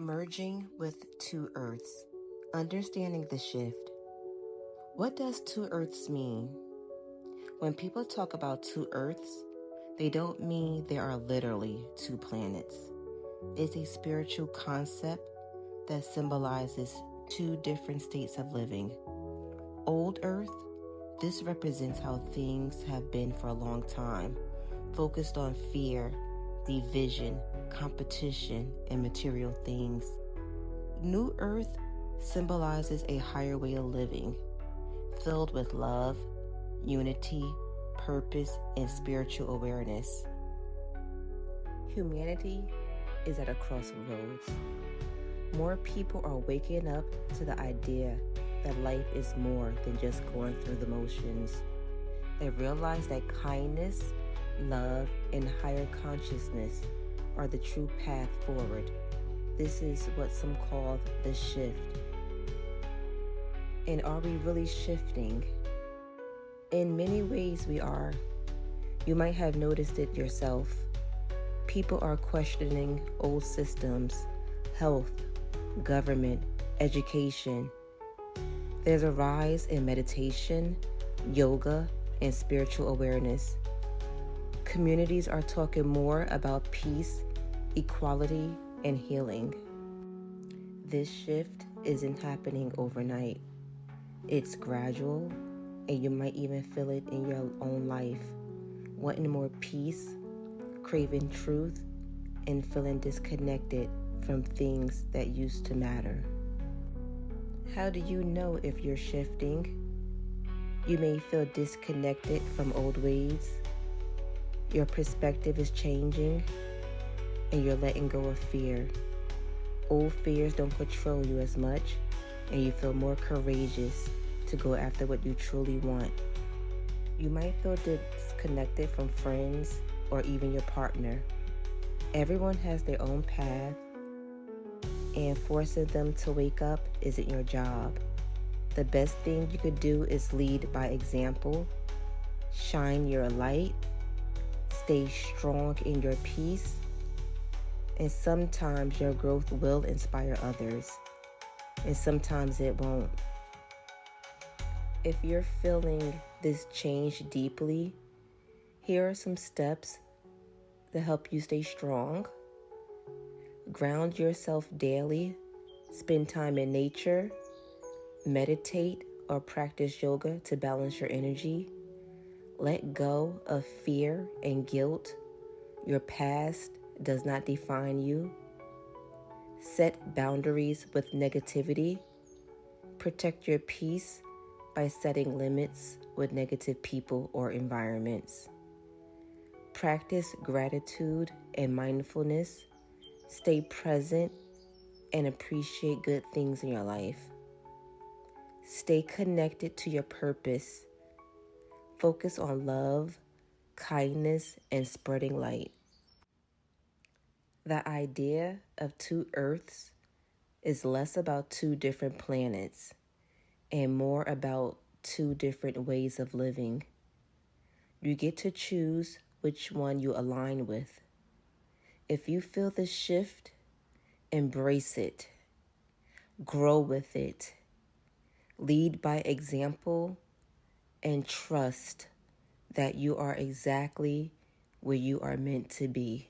Merging with two Earths. Understanding the shift. What does two Earths mean? When people talk about two Earths, they don't mean there are literally two planets. It's a spiritual concept that symbolizes two different states of living. Old Earth, this represents how things have been for a long time, focused on fear, division, competition, and material things. New Earth symbolizes a higher way of living, filled with love, unity, purpose, and spiritual awareness. Humanity is at a crossroads. More people are waking up to the idea that life is more than just going through the motions. They realize that kindness, love, and higher consciousness are the true path forward. This is what some call the shift. And are we really shifting? In many ways we are. You might have noticed it yourself. People are questioning old systems, health, government, education. There's a rise in meditation, yoga, and spiritual awareness. Communities are talking more about peace, equality, and healing. This shift isn't happening overnight. It's gradual, and you might even feel it in your own life. Wanting more peace, craving truth, and feeling disconnected from things that used to matter. How do you know if you're shifting? You may feel disconnected from old ways. Your perspective is changing, and you're letting go of fear. Old fears don't control you as much, and you feel more courageous to go after what you truly want. You might feel disconnected from friends or even your partner. Everyone has their own path, and forcing them to wake up isn't your job. The best thing you could do is lead by example, shine your light, stay strong in your peace, and sometimes your growth will inspire others, and sometimes it won't. If you're feeling this change deeply, here are some steps that help you stay strong. Ground yourself daily, spend time in nature, meditate or practice yoga to balance your energy. Let go of fear and guilt. Your past does not define you. Set boundaries with negativity. Protect your peace by setting limits with negative people or environments. Practice gratitude and mindfulness. Stay present and appreciate good things in your life. Stay connected to your purpose. Focus on love, kindness, and spreading light. The idea of two Earths is less about two different planets and more about two different ways of living. You get to choose which one you align with. If you feel the shift, embrace it. Grow with it. Lead by example and trust that you are exactly where you are meant to be.